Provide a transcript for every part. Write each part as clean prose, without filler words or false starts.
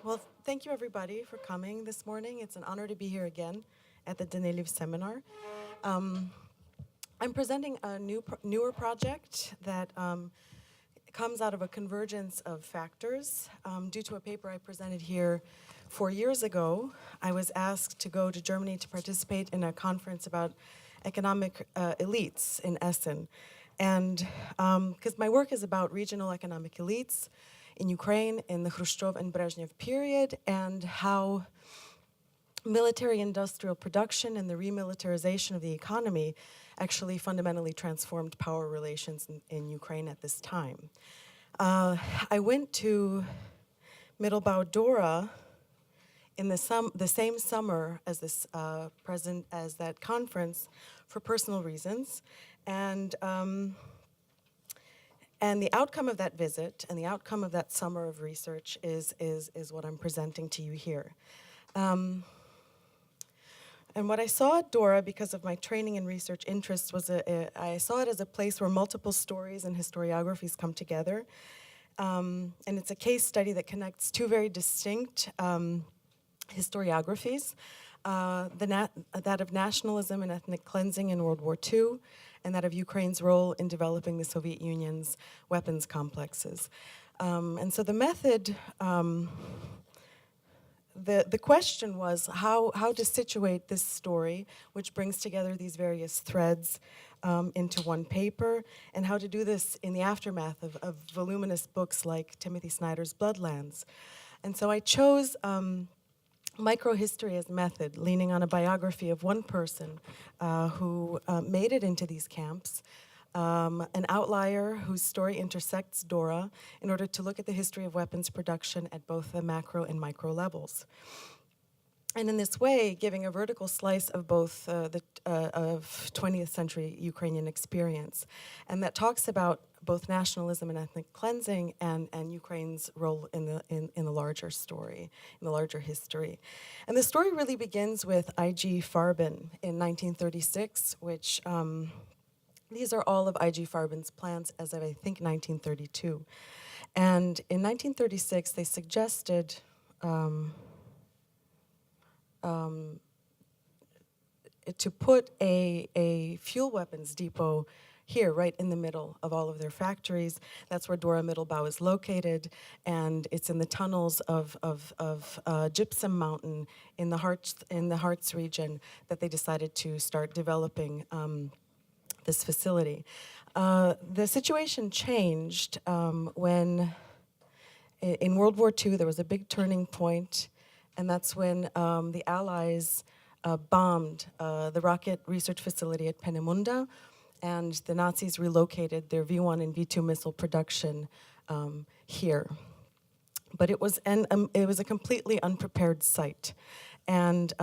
Well, thank you everybody for coming this morning. It's an honor to be here again at the Danyliw seminar. Um, I'm presenting a newer project that comes out of a convergence of factors. Due to a paper I presented here 4 years ago, I was asked to go to Germany to participate in a conference about economic elites in Essen. And because my work is about regional economic elites in Ukraine in the Khrushchev and Brezhnev period, and how military-industrial production and the remilitarization of the economy actually fundamentally transformed power relations in Ukraine at this time. I went to Mittelbau Dora in the same summer as as that conference for personal reasons, and the outcome of that visit and the outcome of that summer of research is what I'm presenting to you here. And what I saw at Dora, because of my training and research interests, was I saw it as a place where multiple stories and historiographies come together. And it's a case study that connects two very distinct historiographies, that of nationalism and ethnic cleansing in World War II, and that of Ukraine's role in developing the Soviet Union's weapons complexes. And so the method, the question was how to situate this story, which brings together these various threads into one paper, and how to do this in the aftermath of voluminous books like Timothy Snyder's Bloodlands. And so I chose microhistory as method, leaning on a biography of one person who made it into these camps, an outlier whose story intersects Dora in order to look at the history of weapons production at both the macro and micro levels. And in this way, giving a vertical slice of both of 20th century Ukrainian experience. And that talks about both nationalism and ethnic cleansing and Ukraine's role in the larger story, in the larger history. And the story really begins with I.G. Farben in 1936, which these are all of I.G. Farben's plans as of, I think, 1932. And in 1936, they suggested to put a fuel weapons depot here, right in the middle of all of their factories. That's where Dora Mittelbau is located, and it's in the tunnels of Gypsum Mountain in the Harz region that they decided to start developing this facility. The situation changed when, in World War II, there was a big turning point, and that's when the Allies bombed the rocket research facility at Peenemünde, and the Nazis relocated their V-1 and V-2 missile production here. But it was a completely unprepared site, and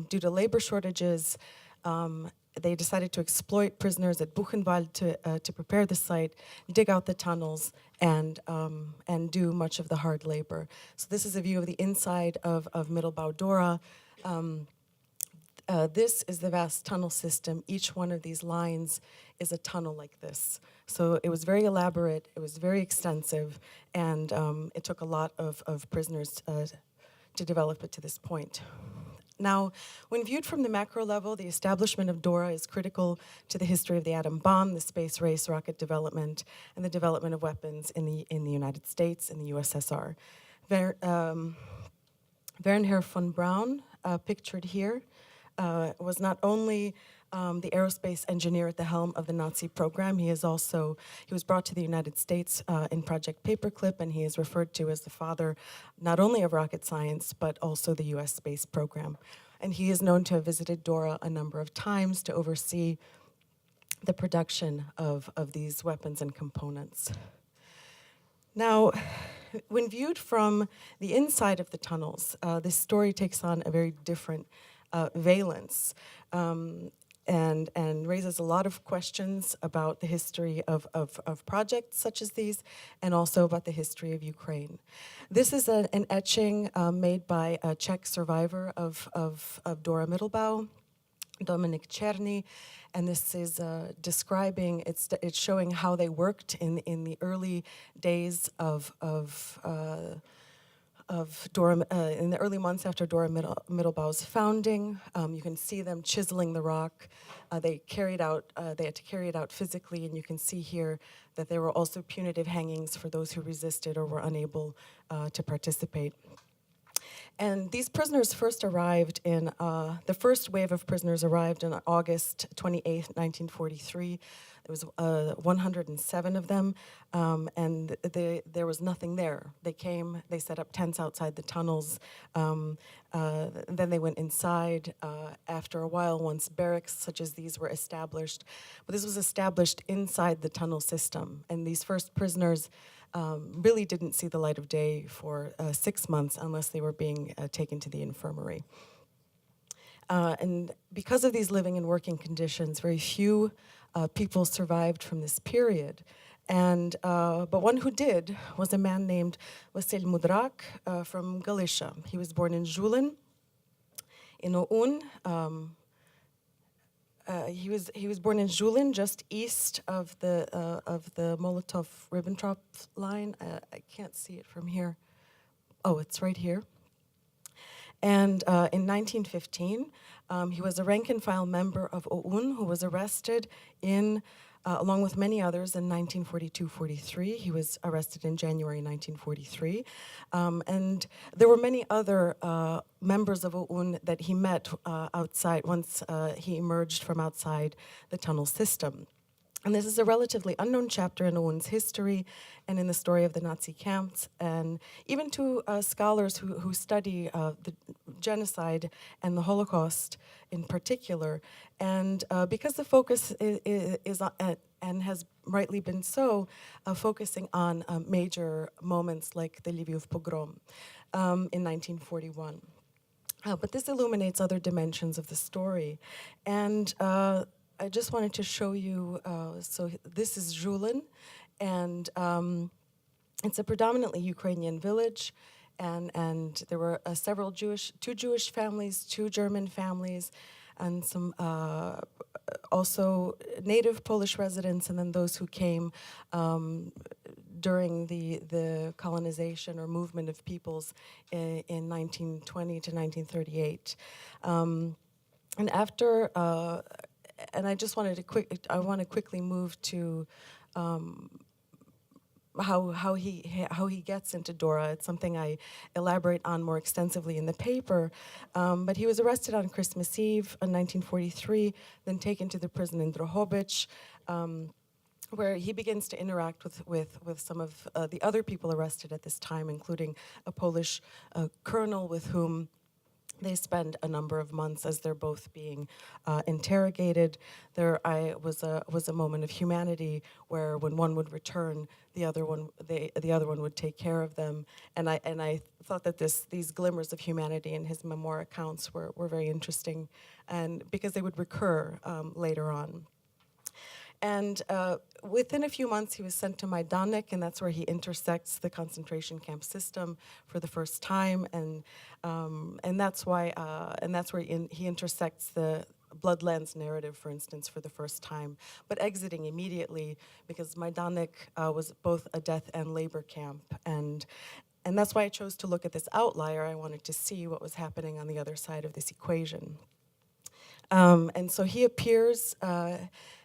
due to labor shortages, they decided to exploit prisoners at Buchenwald to prepare the site, dig out the tunnels, and do much of the hard labor. So this is a view of the inside of Mittelbau Dora. This is the vast tunnel system. Each one of these lines is a tunnel like this. So it was very elaborate, it was very extensive, and it took a lot of prisoners to develop it to this point. Now, when viewed from the macro level, the establishment of Dora is critical to the history of the atom bomb, the space race, rocket development, and the development of weapons in the United States and the USSR. Wernher von Braun, pictured here, was not only the aerospace engineer at the helm of the Nazi program, he was brought to the United States in Project Paperclip, and he is referred to as the father not only of rocket science, but also the US space program. And he is known to have visited Dora a number of times to oversee the production of these weapons and components. Now, when viewed from the inside of the tunnels, this story takes on a very different valence. And raises a lot of questions about the history of projects such as these, and also about the history of Ukraine. This is an etching made by a Czech survivor of Dora Mittelbau, Dominik Černý, and this is describing, it's showing how they worked in the early days of in the early months after Dora Mittelbau's founding. You can see them chiseling the rock. They had to carry it out physically, and you can see here that there were also punitive hangings for those who resisted or were unable to participate. And these prisoners first arrived the first wave of prisoners arrived on August 28th, 1943. There was 107 of them, and there was nothing there. They came, they set up tents outside the tunnels, then they went inside. After a while, once barracks such as these were established, but this was established inside the tunnel system, and these first prisoners really didn't see the light of day for 6 months unless they were being taken to the infirmary. And because of these living and working conditions, very few people survived from this period. But one who did was a man named Vasil Mudrak from Galicia. He was born in Julin, in Oun. He was born in Julin, just east of the Molotov-Ribbentrop line. I can't see it from here. Oh, it's right here. And in 1915, he was a rank-and-file member of OUN who was arrested along with many others in 1942-43. He was arrested in January 1943. And there were many other members of OUN that he met outside once he emerged from outside the tunnel system. And this is a relatively unknown chapter in OUN's history and in the story of the Nazi camps, and even to scholars who study the genocide and the Holocaust in particular. And because the focus is and has rightly been so, focusing on major moments like the Lviv pogrom in 1941. But this illuminates other dimensions of the story. And I just wanted to show you, so this is Julin, and it's a predominantly Ukrainian village, and there were two Jewish families, two German families, and some also native Polish residents, and then those who came during the colonization or movement of peoples in 1920 to 1938. And after and I just wanted to want to quickly move to how he gets into Dora. It's something I elaborate on more extensively in the paper. But he was arrested on Christmas Eve in 1943, then taken to the prison in Drohobych, where he begins to interact with some of the other people arrested at this time, including a Polish colonel with whom they spend a number of months as they're both being interrogated. There was a moment of humanity where, when one would return, the other one would take care of them. And I thought that these glimmers of humanity in his memoir accounts were very interesting, and because they would recur later on. And within a few months, he was sent to Majdanek, and that's where he intersects the concentration camp system for the first time, and that's why he intersects the Bloodlands narrative, for instance, for the first time, but exiting immediately because Majdanek was both a death and labor camp, and that's why I chose to look at this outlier. I wanted to see what was happening on the other side of this equation. And so he appears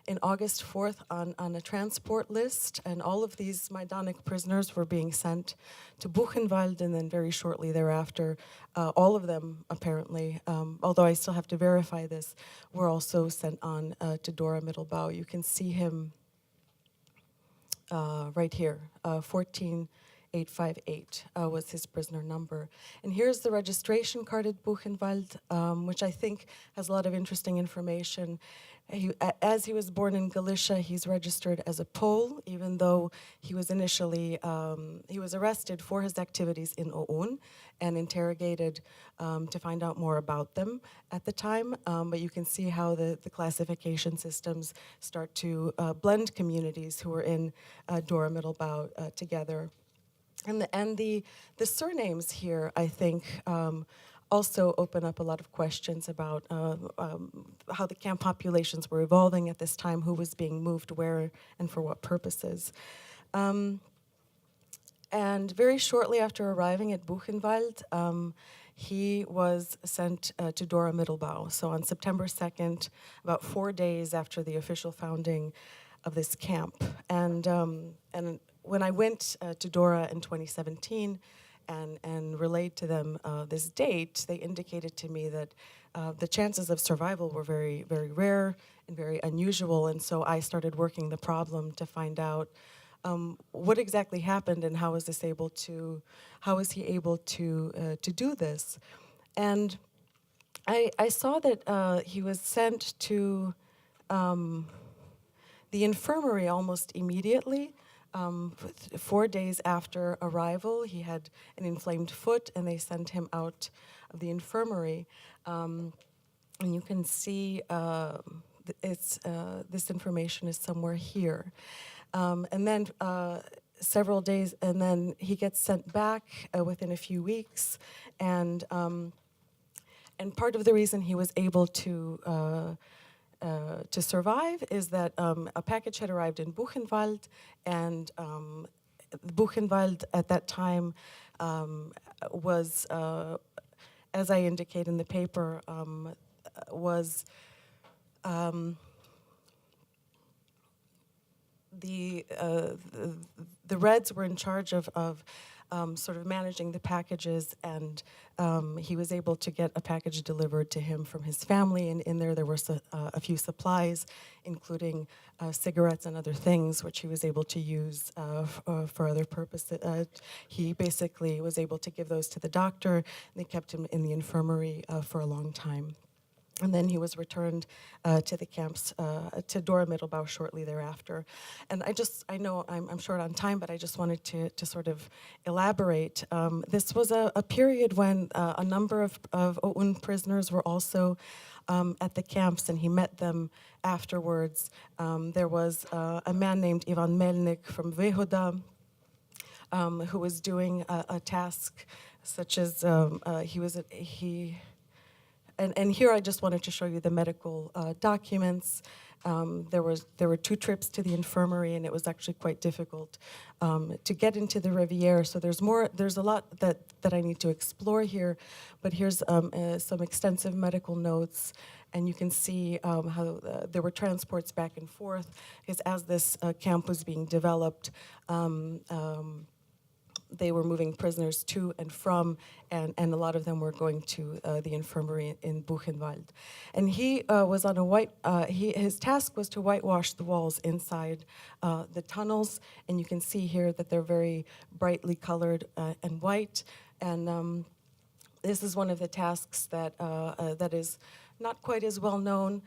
in August 4th on a transport list, and all of these Majdanek prisoners were being sent to Buchenwald, and then very shortly thereafter, all of them apparently, although I still have to verify this, were also sent on to Dora Mittelbau. You can see him right here, 14858 was his prisoner number. And here's the registration card at Buchenwald, which I think has a lot of interesting information. As he was born in Galicia, he's registered as a Pole, even though he was initially, he was arrested for his activities in OUN and interrogated to find out more about them at the time. But you can see how the classification systems start to blend communities who were in Dora Mittelbau together. And the surnames here, I think, also open up a lot of questions about how the camp populations were evolving at this time, who was being moved where and for what purposes. And very shortly after arriving at Buchenwald, he was sent to Dora Mittelbau. So on September 2nd, about 4 days after the official founding of this camp. And when I went to Dora in 2017 and relayed to them this date, they indicated to me that the chances of survival were very, very rare and very unusual. And so I started working the problem to find out what exactly happened and how was he able to do this? And I saw that he was sent to the infirmary almost immediately. 4 days after arrival, he had an inflamed foot, and they sent him out of the infirmary. And you can see this information is somewhere here. And then several days, and then he gets sent back within a few weeks, and part of the reason he was able to survive is that a package had arrived in Buchenwald, and Buchenwald at that time was, as I indicate in the paper, was the Reds were in charge of sort of managing the packages, and he was able to get a package delivered to him from his family, and in there were a few supplies, including cigarettes and other things, which he was able to use for other purposes. He basically was able to give those to the doctor, and they kept him in the infirmary for a long time. And then he was returned to the camps, to Dora Mittelbau shortly thereafter. And I know I'm short on time, but I just wanted to sort of elaborate. This was a period when a number of OUN prisoners were also at the camps, and he met them afterwards. There was a man named Ivan Melnik from Vehoda, who was doing a task such as And here I just wanted to show you the medical documents. There were 2 trips to the infirmary, and it was actually quite difficult to get into the Riviera. So there's a lot that I need to explore here, but here's some extensive medical notes, and you can see how there were transports back and forth, because as this camp was being developed, they were moving prisoners to and from, and a lot of them were going to the infirmary in Buchenwald. And he was on his task was to whitewash the walls inside the tunnels, and you can see here that they're very brightly colored and white. And this is one of the tasks that is not quite as well known.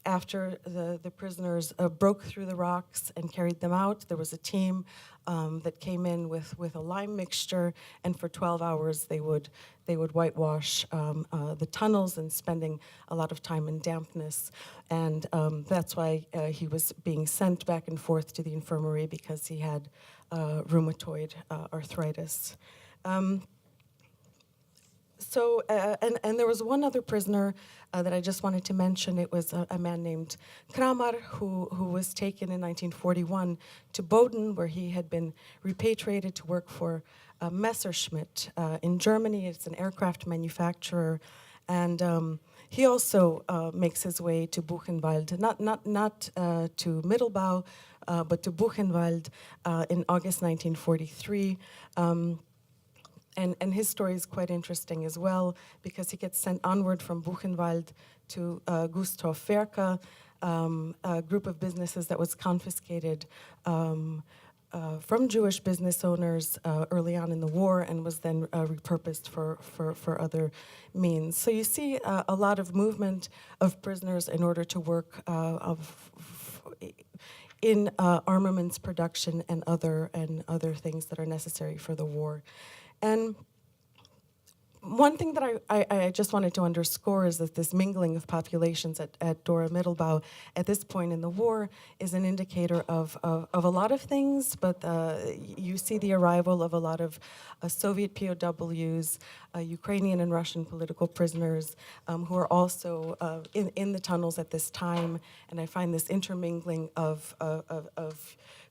After the prisoners broke through the rocks and carried them out, there was a team that came in with a lime mixture, and for 12 hours they would whitewash the tunnels, and spending a lot of time in dampness. And that's why he was being sent back and forth to the infirmary, because he had rheumatoid arthritis. So, and there was one other prisoner that I just wanted to mention. It was a man named Kramar, who was taken in 1941 to Boden, where he had been repatriated to work for Messerschmitt in Germany. It's an aircraft manufacturer, and he also makes his way to Buchenwald, not to Mittelbau, but to Buchenwald in August 1943. And his story is quite interesting as well, because he gets sent onward from Buchenwald to Gustav Werke, a group of businesses that was confiscated from Jewish business owners early on in the war, and was then repurposed for other means. So you see a lot of movement of prisoners in order to work in armaments production and other things that are necessary for the war. And one thing that I just wanted to underscore is that this mingling of populations at Dora Mittelbau at this point in the war is an indicator of a lot of things, but you see the arrival of a lot of Soviet POWs, Ukrainian and Russian political prisoners who are also in the tunnels at this time, and I find this intermingling of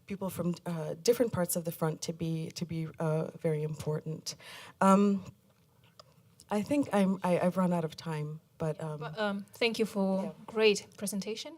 people from different parts of the front to be very important. I think I've run out of time, but Thank you for great presentation.